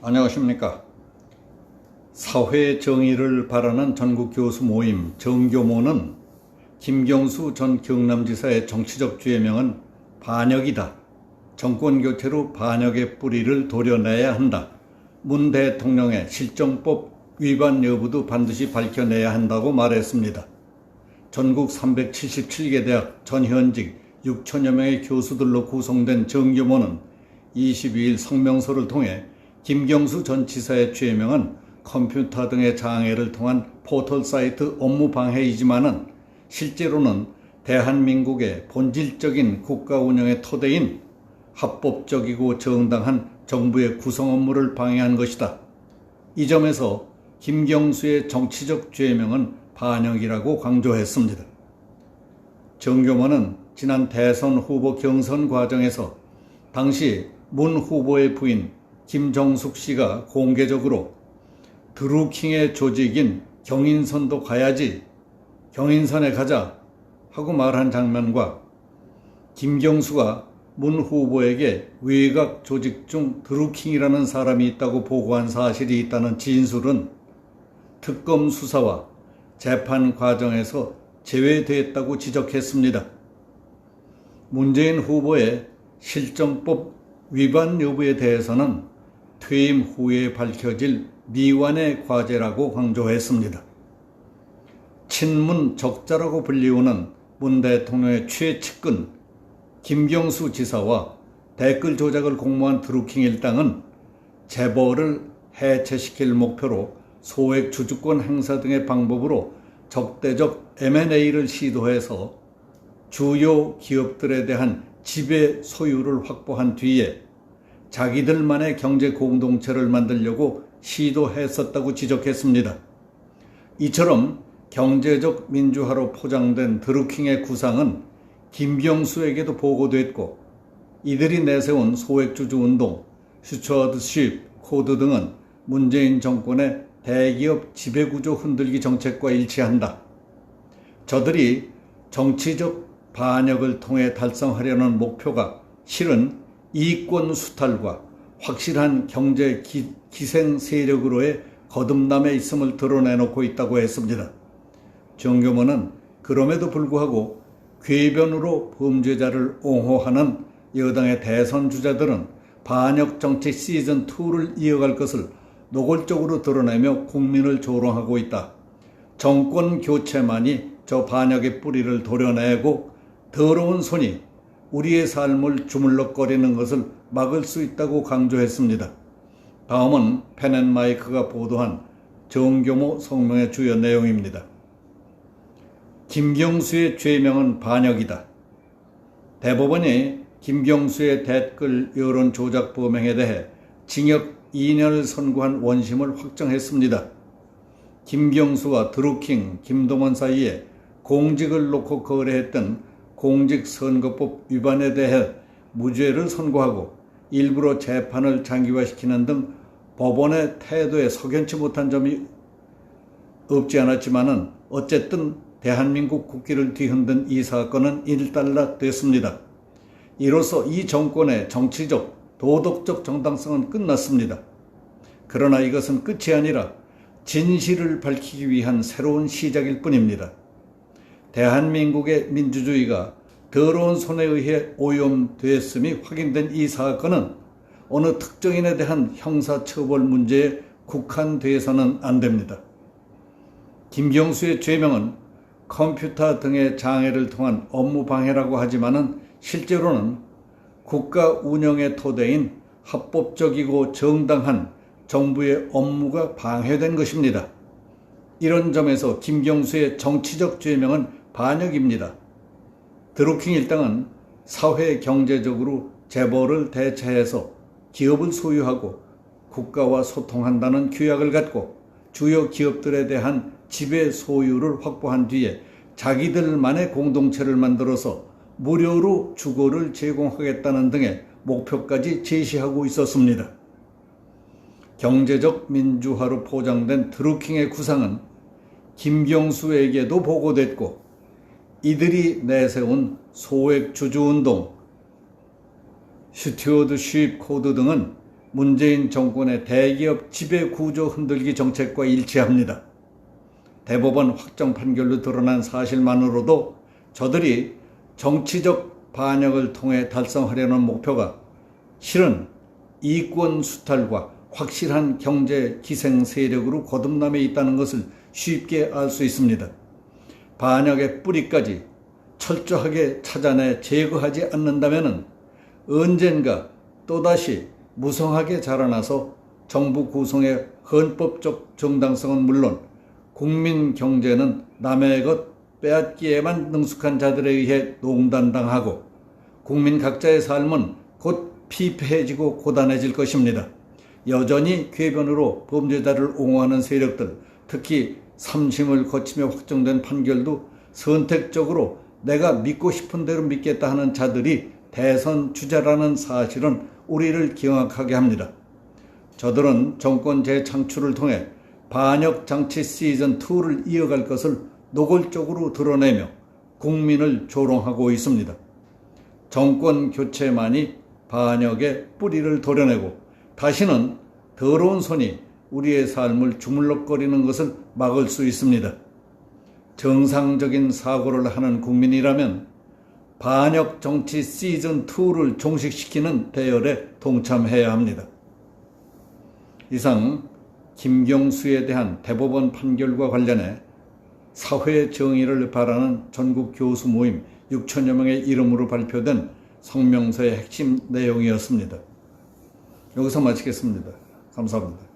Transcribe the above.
안녕하십니까. 사회 정의를 바라는 전국 교수 모임 정교모는 김경수 전 경남지사의 정치적 죄명은 반역이다. 정권교체로 반역의 뿌리를 도려내야 한다. 문 대통령의 실정법 위반 여부도 반드시 밝혀내야 한다고 말했습니다. 전국 377개 대학 전현직 6천여 명의 교수들로 구성된 정교모는 22일 성명서를 통해 김경수 전 지사의 죄명은 컴퓨터 등의 장애를 통한 포털 사이트 업무 방해이지만은 실제로는 대한민국의 본질적인 국가 운영의 토대인 합법적이고 정당한 정부의 구성 업무를 방해한 것이다. 이 점에서 김경수의 정치적 죄명은 반역이라고 강조했습니다. 정교모는 지난 대선 후보 경선 과정에서 당시 문 후보의 부인 김정숙 씨가 공개적으로 드루킹의 조직인 경인선도 가야지, 경인선에 가자 하고 말한 장면과 김경수가 문 후보에게 외곽 조직 중 드루킹이라는 사람이 있다고 보고한 사실이 있다는 진술은 특검 수사와 재판 과정에서 제외됐다고 지적했습니다. 문재인 후보의 실정법 위반 여부에 대해서는 퇴임 후에 밝혀질 미완의 과제라고 강조했습니다. 친문 적자라고 불리우는 문 대통령의 최측근 김경수 지사와 댓글 조작을 공모한 드루킹 일당은 재벌을 해체시킬 목표로 소액 주주권 행사 등의 방법으로 적대적 M&A를 시도해서 주요 기업들에 대한 지배 소유를 확보한 뒤에 자기들만의 경제 공동체를 만들려고 시도했었다고 지적했습니다. 이처럼 경제적 민주화로 포장된 드루킹의 구상은 김경수에게도 보고됐고 이들이 내세운 소액주주운동, 스튜어드십 코드 등은 문재인 정권의 대기업 지배구조 흔들기 정책과 일치한다. 저들이 정치적 반역을 통해 달성하려는 목표가 실은 이권 수탈과 확실한 경제 기생 세력으로의 거듭남에 있음을 드러내놓고 있다고 했습니다. 정교모는 그럼에도 불구하고 궤변으로 범죄자를 옹호하는 여당의 대선 주자들은 반역 정치 시즌2를 이어갈 것을 노골적으로 드러내며 국민을 조롱하고 있다. 정권 교체만이 저 반역의 뿌리를 도려내고 더러운 손이 우리의 삶을 주물럭거리는 것을 막을 수 있다고 강조했습니다. 다음은 펜앤마이크가 보도한 정교모 성명의 주요 내용입니다. 김경수의 죄명은 반역이다. 대법원이 김경수의 댓글 여론 조작 범행에 대해 징역 2년을 선고한 원심을 확정했습니다. 김경수와 드루킹, 김동원 사이에 공직을 놓고 거래했던 공직선거법 위반에 대해 무죄를 선고하고 일부러 재판을 장기화시키는 등 법원의 태도에 석연치 못한 점이 없지 않았지만은 어쨌든 대한민국 국기를 뒤흔든 이 사건은 일단락됐습니다. 이로써 이 정권의 정치적, 도덕적 정당성은 끝났습니다. 그러나 이것은 끝이 아니라 진실을 밝히기 위한 새로운 시작일 뿐입니다. 대한민국의 민주주의가 더러운 손에 의해 오염됐음이 확인된 이 사건은 어느 특정인에 대한 형사처벌 문제에 국한돼서는 안 됩니다. 김경수의 죄명은 컴퓨터 등의 장애를 통한 업무 방해라고 하지만은 실제로는 국가 운영의 토대인 합법적이고 정당한 정부의 업무가 방해된 것입니다. 이런 점에서 김경수의 정치적 죄명은 반역입니다. 드루킹 일당은 사회 경제적으로 재벌을 대체해서 기업을 소유하고 국가와 소통한다는 규약을 갖고 주요 기업들에 대한 지배 소유를 확보한 뒤에 자기들만의 공동체를 만들어서 무료로 주거를 제공하겠다는 등의 목표까지 제시하고 있었습니다. 경제적 민주화로 포장된 드루킹의 구상은 김경수에게도 보고됐고 이들이 내세운 소액 주주운동, 스튜어드십 코드 등은 문재인 정권의 대기업 지배구조 흔들기 정책과 일치합니다. 대법원 확정 판결로 드러난 사실만으로도 저들이 정치적 반역을 통해 달성하려는 목표가 실은 이권 수탈과 확실한 경제 기생 세력으로 거듭남에 있다는 것을 쉽게 알 수 있습니다. 반역의 뿌리까지 철저하게 찾아내 제거하지 않는다면 언젠가 또다시 무성하게 자라나서 정부 구성의 헌법적 정당성은 물론 국민 경제는 남의 것 빼앗기에만 능숙한 자들에 의해 농단당하고 국민 각자의 삶은 곧 피폐해지고 고단해질 것입니다. 여전히 궤변으로 범죄자를 옹호하는 세력들, 특히 3심을 거치며 확정된 판결도 선택적으로 내가 믿고 싶은 대로 믿겠다 하는 자들이 대선 주자라는 사실은 우리를 경악하게 합니다. 저들은 정권 재창출을 통해 반역 장치 시즌2를 이어갈 것을 노골적으로 드러내며 국민을 조롱하고 있습니다. 정권 교체만이 반역의 뿌리를 도려내고 다시는 더러운 손이 우리의 삶을 주물럭거리는 것을 막을 수 있습니다. 정상적인 사고를 하는 국민이라면 반역 정치 시즌2를 종식시키는 대열에 동참해야 합니다. 이상 김경수에 대한 대법원 판결과 관련해 사회 정의를 바라는 전국 교수 모임 6천여 명의 이름으로 발표된 성명서의 핵심 내용이었습니다. 여기서 마치겠습니다. 감사합니다.